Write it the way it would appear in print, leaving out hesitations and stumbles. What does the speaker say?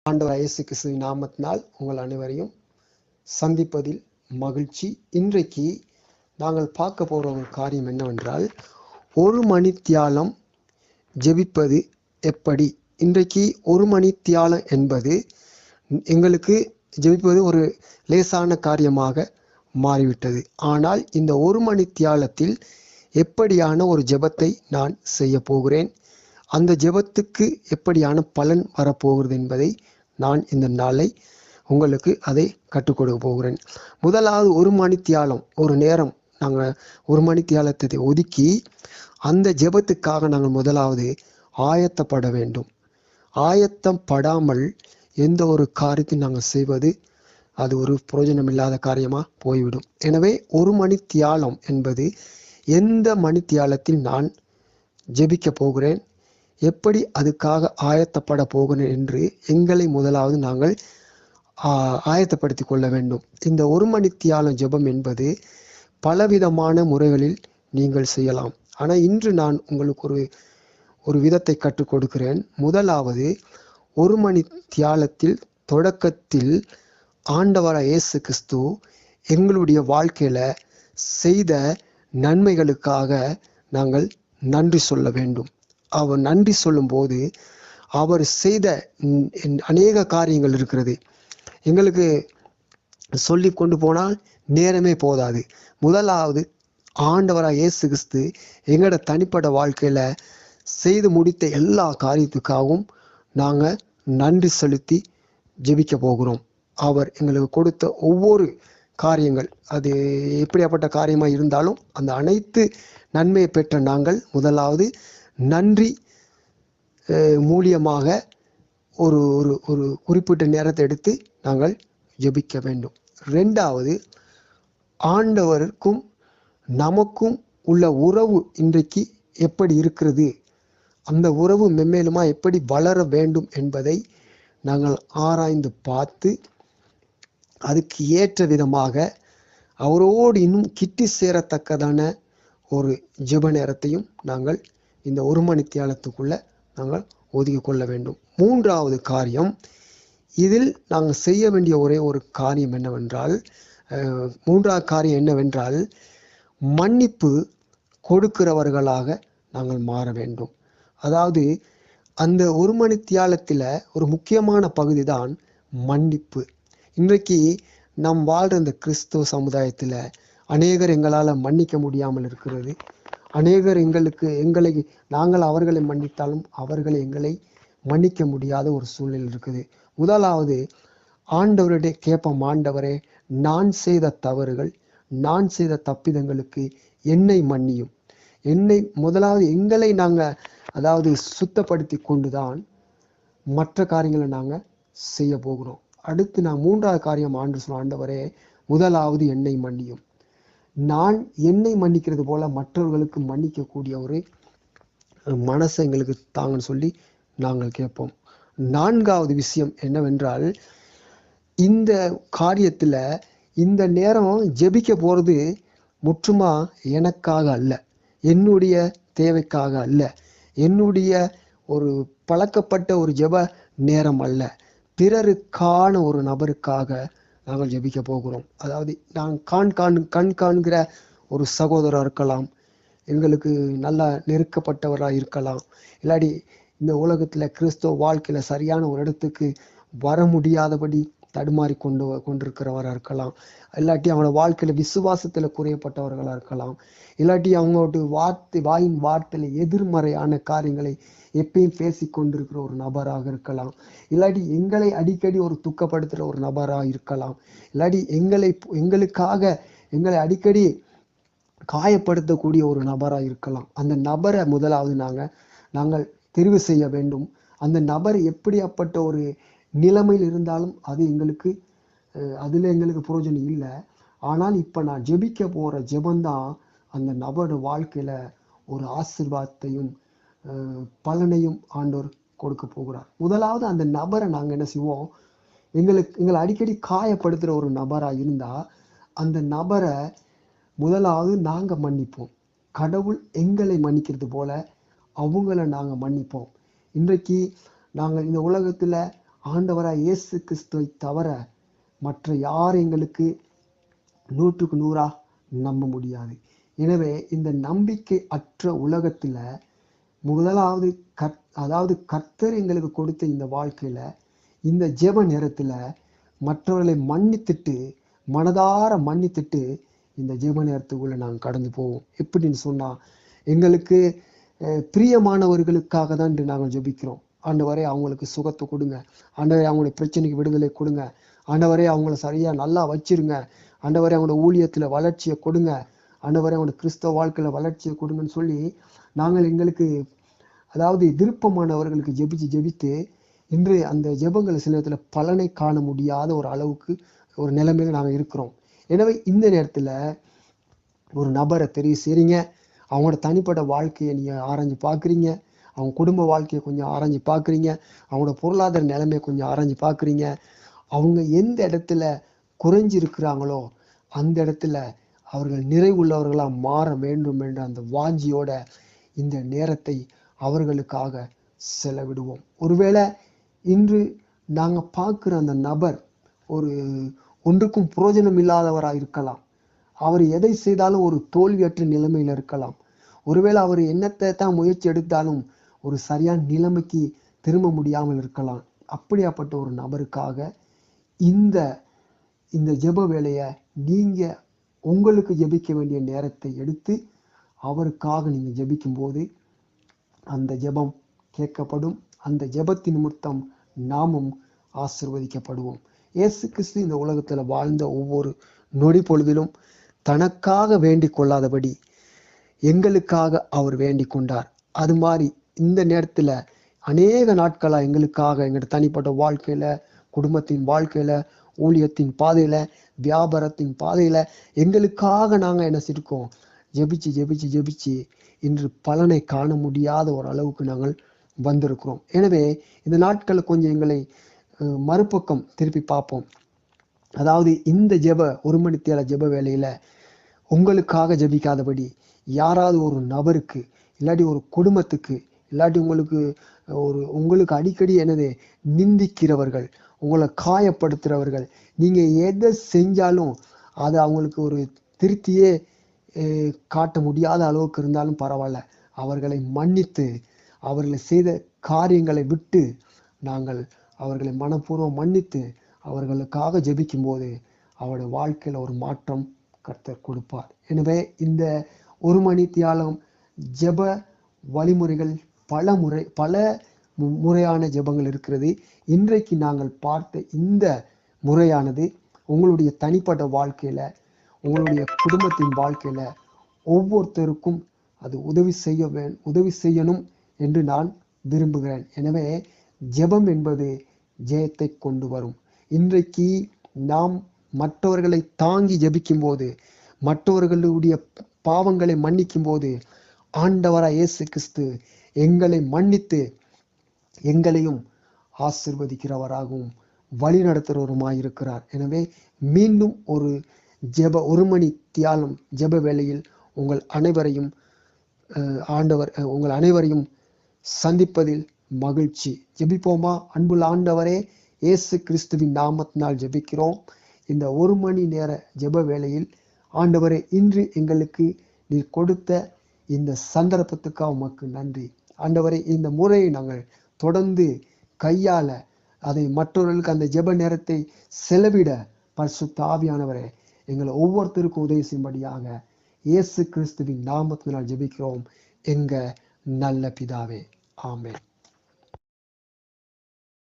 ஆண்டவர் இயேசு கிறிஸ்துவின் நாமத்தினால் உங்கள் அனைவரையும் சந்திப்பதில் மகிழ்ச்சி. இன்றைக்கு நாங்கள் பார்க்க போகிற ஒரு காரியம் என்னவென்றால், ஒரு மணித்தியாலம் ஜெபிப்பது எப்படி. இன்றைக்கு ஒரு மணித்தியாலம் என்பது எங்களுக்கு ஜெபிப்பது ஒரு லேசான காரியமாக மாறிவிட்டது. ஆனால் இந்த ஒரு மணித்தியாலத்தில் எப்படியான ஒரு ஜெபத்தை நான் செய்ய போகிறேன், அந்த ஜெபத்துக்கு எப்படியான பலன் வரப்போகிறது என்பதை நான் இந்த நாளை உங்களுக்கு அதை கற்றுக் கொடுக்க போகிறேன். முதலாவது ஒரு மணித்தியாலம், ஒரு நேரம் நாங்கள் ஒரு மணித்தியாலத்தை ஒதுக்கி அந்த ஜெபத்துக்காக நாங்கள் முதலாவது ஆயத்தப்பட வேண்டும். ஆயத்தம் படாமல் எந்த ஒரு காரியத்தையும் நாங்கள் செய்வது அது ஒரு பிரயோஜனம் இல்லாத காரியமாக போய்விடும். எனவே ஒரு மணித்தியாலம் என்பது எந்த மணித்தியாலத்தில் நான் ஜெபிக்க போகிறேன், எப்படி அதுக்காக ஆயத்தப்பட போகிறேன் என்று எங்களை முதலாவது நாங்கள் ஆயத்தப்படுத்தி கொள்ள வேண்டும். இந்த ஒரு மணித்தியாலம் ஜெபம் என்பது பலவிதமான முறைகளில் நீங்கள் செய்யலாம். ஆனால் இன்று நான் உங்களுக்கு ஒரு விதத்தை கற்றுக் கொடுக்கிறேன். முதலாவது, ஒரு மணித்தியாலத்தில் தொடக்கத்தில் ஆண்டவராகிய இயேசு கிறிஸ்து எங்களுடைய வாழ்க்கையில செய்த நன்மைகளுக்காக நாங்கள் நன்றி சொல்ல வேண்டும். அவர் நன்றி சொல்லும் போது அவர் செய்த அநேக காரியங்கள் இருக்கிறது. எங்களுக்கு சொல்லி கொண்டு போனால் நேரமே போதாது. முதலாவது, ஆண்டவராக இயேசு கிறிஸ்து எங்களோட தனிப்பட்ட வாழ்க்கையில செய்து முடித்த எல்லா காரியத்துக்காகவும் நாங்கள் நன்றி செலுத்தி ஜெபிக்க போகிறோம். அவர் எங்களுக்கு கொடுத்த ஒவ்வொரு காரியங்கள், அது எப்படியாப்பட்ட காரியமாக இருந்தாலும் அந்த அனைத்து நன்மையை பெற்ற நாங்கள் முதலாவது நன்றி மூலியமாக ஒரு ஒரு ஒரு குறிப்பிட்ட நேரத்தை எடுத்து நாங்கள் ஜெபிக்க வேண்டும். ரெண்டாவது, ஆண்டவருக்கும் நமக்கும் உள்ள உறவு இன்றைக்கு எப்படி இருக்கிறது, அந்த உறவு மென்மேலுமா எப்படி வளர வேண்டும் என்பதை நாங்கள் ஆராய்ந்து பார்த்து அதுக்கு ஏற்ற விதமாக அவரோடு இன்னும் கிட்டி சேரத்தக்கதான ஒரு ஜெப நேரத்தையும் நாங்கள் இந்த ஒரு மணித்தியாலத்துக்குள்ள நாங்கள் ஒதுக்கி கொள்ள வேண்டும். மூன்றாவது காரியம், இதில் நாங்கள் செய்ய வேண்டிய ஒரே ஒரு காரியம் என்னவென்றால், மன்னிப்பு கொடுக்கிறவர்களாக நாங்கள் மாற வேண்டும். அதாவது அந்த ஒரு மணித்தியாலத்தில் ஒரு முக்கியமான பகுதி தான் மன்னிப்பு. இன்றைக்கு நாம் வாழ்கிற இந்த கிறிஸ்துவ சமுதாயத்தில் அநேகர் எங்களால் மன்னிக்க முடியாமல் இருக்கிறது. அநேகர் எங்களை நாங்கள் அவர்களை மன்னித்தாலும் அவர்களை எங்களை மன்னிக்க முடியாத ஒரு சூழ்நிலை இருக்குது. முதலாவது, ஆண்டவருடைய கேட்போம், ஆண்டவரே, நான் செய்த தவறுகள், நான் செய்த தப்பிதங்களுக்கு என்னை மன்னியும். முதலாவது எங்களை நாங்கள் சுத்தப்படுத்தி கொண்டுதான் மற்ற காரியங்களை நாங்கள் செய்ய போகிறோம். அடுத்து நான் மூன்றாவது காரியம், ஆண்டவரே, முதலாவது என்னை மன்னியும். நான் என்னை மன்னிக்கிறது போல மற்றவர்களுக்கு மன்னிக்கக்கூடிய ஒரு மனசை எங்களுக்கு தாங்கன்னு சொல்லி நாங்கள் கேட்போம். நான்காவது விஷயம் என்னவென்றால், இந்த காரியத்தில் இந்த நேரம் ஜெபிக்க போகிறது முற்றுமா எனக்காக அல்ல, என்னுடைய தேவைக்காக அல்ல, என்னுடைய ஒரு பழக்கப்பட்ட ஒரு ஜெப நேரம் அல்ல, பிறருக்கான ஒரு நபருக்காக நாங்கள் ஜெபிக்க போகிறோம். அதாவது நாங்கள் கண் காண்கிற ஒரு சகோதரர் இருக்கலாம், எங்களுக்கு நல்லா நெருக்கப்பட்டவராக இருக்கலாம், இல்லாட்டி இந்த உலகத்தில் கிறிஸ்தவ வாழ்க்கையில் சரியான ஒரு இடத்துக்கு வர முடியாதபடி தடுமாறி கொண்டிருக்கிறவராக இருக்கலாம், இல்லாட்டி அவங்களோட வாழ்க்கையில் விசுவாசத்தில் குறையப்பட்டவர்களாக இருக்கலாம், இல்லாட்டி அவங்களோட வாயின் வார்த்தையில் எதிர்மறையான காரியங்களை எப்பயும் பேசி கொண்டிருக்கிற ஒரு நபராக இருக்கலாம், இல்லாட்டி எங்களை அடிக்கடி ஒரு துக்கப்படுத்துகிற ஒரு நபராக இருக்கலாம், இல்லாட்டி எங்களை அடிக்கடி காயப்படுத்தக்கூடிய ஒரு நபராக இருக்கலாம். அந்த நபரை முதலாவது நாங்கள் தெரிவு செய்ய வேண்டும். அந்த நபர் எப்படியாப்பட்ட ஒரு நிலைமையில் இருந்தாலும் அதில் எங்களுக்கு பிரயோஜனம் இல்லை. ஆனால் இப்போ நான் ஜெபிக்க போகிற ஜெபந்தான் அந்த நபரோட வாழ்க்கையில் ஒரு ஆசீர்வாதத்தையும் பலனையும் ஆண்டவர் கொடுக்க போகிறார். முதலாவது அந்த நபரை நாங்கள் என்ன செய்வோம், எங்களை அடிக்கடி காயப்படுத்துகிற ஒரு நபராக இருந்தால் அந்த நபரை முதலாவது நாங்கள் மன்னிப்போம். கடவுள் எங்களை மன்னிக்கிறது போல அவங்கள நாங்கள் மன்னிப்போம். இன்றைக்கு நாங்கள் இந்த உலகத்தில் ஆண்டவராய் இயேசு கிறிஸ்துவை தவிர மற்ற யார் எங்களுக்கு 100க்கு 100 நம்ப முடியாது. எனவே இந்த நம்பிக்கை அற்ற உலகத்துல முதலாவது அதாவது கர்த்தர் எங்களுக்கு கொடுத்த இந்த வாழ்க்கையில இந்த ஜெப நேரத்துல மற்றவர்களை மன்னித்துட்டு, மனதார மன்னித்துட்டு இந்த ஜெப நேரத்துக்குள்ள நாங்கள் கடந்து போவோம். எப்படின்னு சொன்னா, எங்களுக்கு பிரியமானவர்களுக்காக தான் இன்று நாங்கள் ஜெபிக்கிறோம். ஆண்டவரே அவங்களுக்கு சுகத்தை கொடுங்க, ஆண்டவரே அவங்களுடைய பிரச்சனைக்கு விடுதலை கொடுங்க, ஆண்டவரே அவங்கள சரியா நல்லா வச்சிருங்க, ஆண்டவரே அவங்களோட ஊழியத்துல வளர்ச்சியை கொடுங்க, ஆண்டவரே அவங்களோட கிறிஸ்தவ வாழ்க்கையில வளர்ச்சியை கொடுங்கன்னு சொல்லி நாங்கள் எங்களுக்கு அதாவது விருப்பமானவர்களுக்கு ஜெபித்து இன்று அந்த ஜெபங்கள் சில நேரத்துல பலனை காண முடியாத ஒரு அளவுக்கு ஒரு நிலைமையில நாங்கள் இருக்கிறோம். எனவே இந்த நேரத்துல ஒரு நபரை தெரிவு செய்றீங்க, அவங்களோட தனிப்பட்ட வாழ்க்கையை நீங்க ஆராய்ஞ்சு பார்க்குறீங்க, அவங்க குடும்ப வாழ்க்கையை கொஞ்சம் ஆராய்ஞ்சு பார்க்குறீங்க, அவங்களோட பொருளாதார நிலைமையை கொஞ்சம் ஆராய்ஞ்சு பார்க்குறீங்க. அவங்க எந்த இடத்துல குறைஞ்சிருக்கிறாங்களோ அந்த இடத்துல அவர்கள் நிறைவுள்ளவர்களா மாற வேண்டும் என்ற அந்த வாஞ்சியோட இந்த நேரத்தை அவர்களுக்காக செலவிடுவோம். ஒருவேளை இன்று நாங்க பார்க்கிற அந்த நபர் ஒன்றுக்கும் பிரயோஜனம் இல்லாதவராக இருக்கலாம். அவர் எதை செய்தாலும் ஒரு தோல்வியற்ற நிலைமையில இருக்கலாம். ஒருவேளை அவர் என்னத்தை தான் முயற்சி எடுத்தாலும் ஒரு சரியான நிலைமைக்கு திரும்ப முடியாமல் இருக்கலாம். அப்படியாப்பட்ட ஒரு நபருக்காக இந்த இந்த ஜெப வேலையை நீங்க உங்களுக்கு ஜெபிக்க வேண்டிய நேரத்தை எடுத்து அவருக்காக நீங்க ஜெபிக்கும் போது அந்த ஜெபம் கேட்கப்படும். அந்த ஜெபத்தின் நிமித்தம் நாமும் ஆசீர்வதிக்கப்படுவோம். இயேசு கிறிஸ்து இந்த உலகத்துல வாழ்ந்த ஒவ்வொரு நொடி பொழுதிலும் தனக்காக வேண்டிக் கொள்ளாதபடி எங்களுக்காக அவர் வேண்டிக் கொண்டார். அது மாதிரி இந்த நேரத்துல அநேக நாட்களா எங்களுக்காக எங்களோட தனிப்பட்ட வாழ்க்கையில, குடும்பத்தின் வாழ்க்கையில, ஊழியத்தின் பாதையில, வியாபாரத்தின் பாதையில எங்களுக்காக நாங்க என்ன செஞ்சிருக்கோம், ஜெபிச்சு இன்று பலனை காண முடியாத ஒரு அளவுக்கு நாங்கள் வந்திருக்கிறோம். எனவே இந்த நாட்களை கொஞ்சம் எங்களை மறுபக்கம் திருப்பி பார்ப்போம். அதாவது இந்த ஒரு மணித்தியால ஜெப வேலையில உங்களுக்காக ஜெபிக்காதபடி யாராவது ஒரு நபருக்கு, இல்லாட்டி ஒரு குடும்பத்துக்கு, இல்லாட்டி உங்களுக்கு அடிக்கடி நிந்திக்கிறவர்கள், உங்களை காயப்படுத்துறவர்கள், நீங்க எதை செஞ்சாலும் அது அவங்களுக்கு ஒரு திருப்தியே காட்ட முடியாத அளவுக்கு இருந்தாலும் பரவாயில்ல, அவர்களை மன்னித்து அவர்களை செய்த காரியங்களை விட்டு நாங்கள் அவர்களை மனப்பூர்வம் மன்னித்து அவர்களுக்காக ஜெபிக்கும் போது அவருடைய வாழ்க்கையில ஒரு மாற்றம் கர்த்தர் கொடுப்பார். எனவே இந்த ஒரு மணி தியாலம் ஜெப வழிமுறைகள் பல முறையான ஜெபங்கள் இருக்கிறது. இன்றைக்கு நாங்கள் பார்த்த இந்த முறையானது உங்களுடைய தனிப்பட்ட வாழ்க்கையில, உங்களுடைய குடும்பத்தின் வாழ்க்கையில ஒவ்வொருத்தருக்கும் அது உதவி செய்யணும் என்று நான் விரும்புகிறேன். எனவே ஜெபம் என்பது ஜெயத்தை கொண்டு வரும். இன்றைக்கு நாம் மற்றவர்களை தாங்கி ஜெபிக்கும் போது, மற்றவர்களுடைய பாவங்களை மன்னிக்கும் போது ஆண்டவராய் இயேசு கிறிஸ்து எங்களை மன்னித்து எங்களையும் ஆசீர்வதிக்கிறவராகவும் வழி நடத்துகிறவருமாயிருக்கிறார். எனவே மீண்டும் ஒரு மணி தியாலம் ஜெப வேளையில் உங்கள் அனைவரையும் சந்திப்பதில் மகிழ்ச்சி. ஜெபிப்போமா? அன்புள்ள ஆண்டவரே, இயேசு கிறிஸ்துவின் நாமத்தினால் ஜெபிக்கிறோம். இந்த ஒரு மணி நேர ஜெப வேளையில் ஆண்டவரே, இன்று எங்களுக்கு நீர் கொடுத்த இந்த சந்தர்ப்பத்துக்காக உமக்கு நன்றி. ஆண்டவரே, இந்த முறையை நாங்கள் தொடர்ந்து கையாள, அதை மற்றவர்களுக்கு அந்த ஜெப நேரத்தை செலவிட பரிசுத்த ஆவியானவரே எங்களை ஒவ்வொருத்தருக்கும் உதவி செய்யும்படியாக இயேசு கிறிஸ்துவின் நாமத்தினால் ஜெபிக்கிறோம் எங்க நல்ல பிதாவே. ஆமென்.